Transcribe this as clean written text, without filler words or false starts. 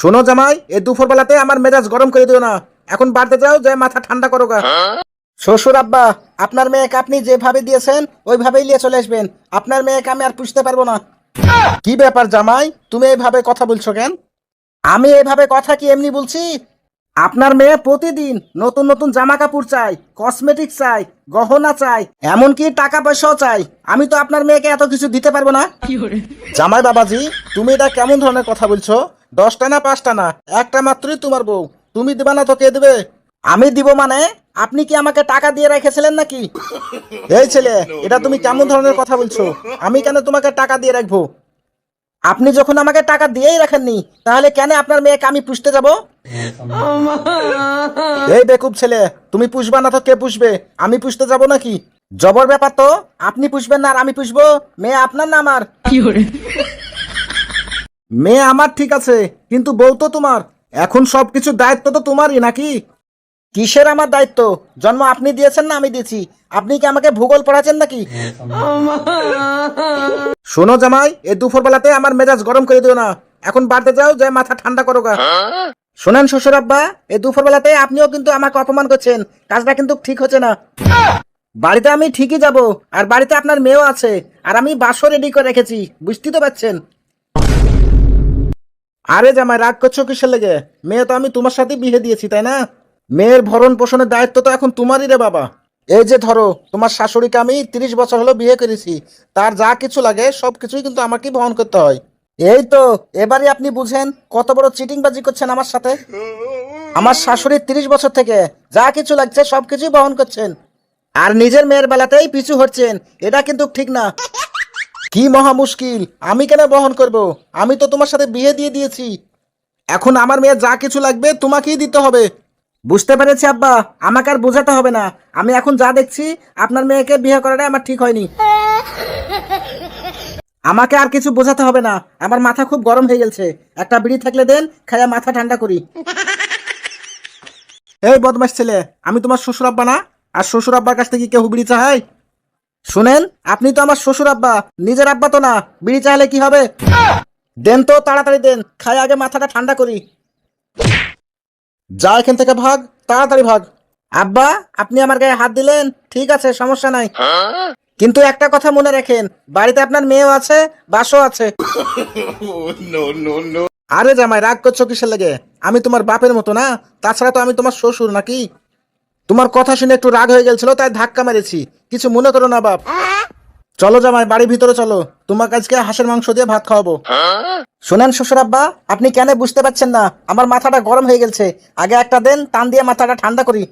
শোনো জামাই, এই দুপুর বেলাতে আমার মেজাজ গরম করে দিও না। এখন বাড়িতে যাও, যে মাথা ঠান্ডা করো গা। শ্বশুর আব্বা, আপনার মেয়েকে আপনি যেভাবে দিয়েছেন ওইভাবেই নিয়ে চলে আসবেন। আপনার মেয়েকে আমি আর পুষতে পারবো না। কি ব্যাপার জামাই, তুমি এইভাবে কথা বলছো কেন? আমি এইভাবে কথা কি এমনি বলছি? আপনার মেয়ে প্রতিদিন নতুন নতুন জামা কাপড় চাই, কসমেটিক চাই, গহনা চাই, এমনকি টাকা পয়সাও চাই। আমি তো আপনার মেয়েকে এত কিছু দিতে পারবো না। জামাই বাবাজি, তুমি এটা কেমন ধরনের কথা বলছো? 10টা না 5টা না, একটা মাত্রই তোমার বউ। তুমি দিবা না তো কে দিবে? আমি দিব মানে? আপনি কি আমাকে টাকা দিয়ে রেখেছিলেন নাকি? এই ছেলে, এটা তুমি কেমন ধরনের কথা বলছো? আমি কেন তোমাকে টাকা দিয়ে রাখবো? আপনি যখন আমাকে টাকা দিয়েই রাখেননি, তাহলে কেন আপনার মেয়েকে আমি পুষতে যাব? এই বেকুব ছেলে, তুমি পুষবা না তো কে পুষবে? আমি পুষতে যাব নাকি? জবর ব্যাপার তো। আপনি পুষবেন না আর আমি পুষবো? মেয়ে আপনার না আমার? মেয়ে আমার ঠিক আছে, কিন্তু বউ তো তোমার। এখন সবকিছুর দায়িত্ব তো তোমারই নাকি? কিসের আমার দায়িত্ব? জন্ম আপনি দিয়েছেন না আমি দিয়েছি? আপনি কি আমাকে ভূগোল পড়াচ্ছেন নাকি? শোনো জামাই, এই দুপুর বেলাতে আমার মেজাজ গরম করে দিও না। এখন বাড়িতে যাও, যে মাথা ঠান্ডা করো গা। শোনেন শ্বশুর আব্বা, এই দুপুর বেলাতে আপনিও কিন্তু আমাকে অপমান করছেন। কাজটা কিন্তু ঠিক হচ্ছে না। বাড়িতে আমি ঠিকই যাব, আর বাড়িতে আপনার মেয়েও আছে, আর আমি বাসও রেডি করে রেখেছি, বুঝতেই তো পারছেন। আরে জামাই, রাগ করছো কিসের লেগে? মেয়ে তো আমি তোমার সাথে বিয়ে দিয়েছি, তাই না? মেয়ের ভরণ পোষণের দায়িত্ব তো এখন তোমারই রে বাবা। এই যে ধরো, তোমার শাশুড়িকে আমি 30 বছর হলো বিয়ে করেছি। তার যা কিছু লাগে সবকিছুই কিন্তু আমাকেই বহন করতে হয়। এই তো, এবারে আপনি বুঝেন কত বড় চিটিংবাজি করছেন আমার সাথে। আমার শাশুড়ির 30 বছর থেকে যা কিছু লাগছে সবকিছুই বহন করছেন, আর নিজের মেয়ের বেলাতেই পিছু হচ্ছেন। এটা কিন্তু ঠিক না। কি মহা মুশকিল, আমি কেন বহন করব? আমি তো তোমার সাথে বিয়ে দিয়ে দিয়েছি। এখন আমার মেয়ে যা কিছু লাগবে তোমাকেই দিতে হবে। বুঝতে পেরেছি আব্বা, আমাকে আর বোঝাতে হবে না। আমি এখন যা দেখছি, আপনার মেয়েকে বিয়ে করাটা আমার ঠিক হয়নি। আমাকে আর কিছু বোঝাতে হবে না। আমার মাথা খুব গরম হয়ে গেছে। একটা বিড়ি থাকলে দেন, খাইয়া মাথা ঠান্ডা করি। এই বদমাস ছেলে, আমি তোমার শ্বশুর আব্বা না? আর শ্বশুর আব্বার কাছ থেকে কেউ বিড়ি চায়? শুনেন, আপনি তো আমার শ্বশুর আব্বা, নিজের আব্বা তো না। বিড়ি চাইলে কি হবে? দেন তো, তাড়াতাড়ি দেন, খাই আগে মাথাটা ঠান্ডা করি। যা এখান থেকে, ভাগ, তাড়াতাড়ি ভাগ। আব্বা, আপনি আমার গায়ে হাত দিলেন, ঠিক আছে, সমস্যা নাই। কিন্তু একটা কথা মনে রাখেন, বাড়িতে আপনার মেয়েও আছে, বাসও আছে। আরে জামাই, রাগ করছো কিসের লেগে? আমি তোমার বাপের মতো না? তাছাড়া তো আমি তোমার শ্বশুর নাকি? তোমার কথা শুনে একটু রাগ হয়ে গেছিল, তাই ধাক্কা মেরেছি। কিছু মনে করো না বাপ। চলো জামাই, বাড়ির ভিতরে চলো। তোমাকে আজকে হাঁসের মাংস দিয়ে ভাত খাওয়াবো। শোনেন শ্বশুর আব্বা, আপনি কেন বুঝতে পারছেন না? আমার মাথাটা গরম হয়ে গেছে। আগে একটা দেন, টান দিয়ে মাথাটা ঠান্ডা করি।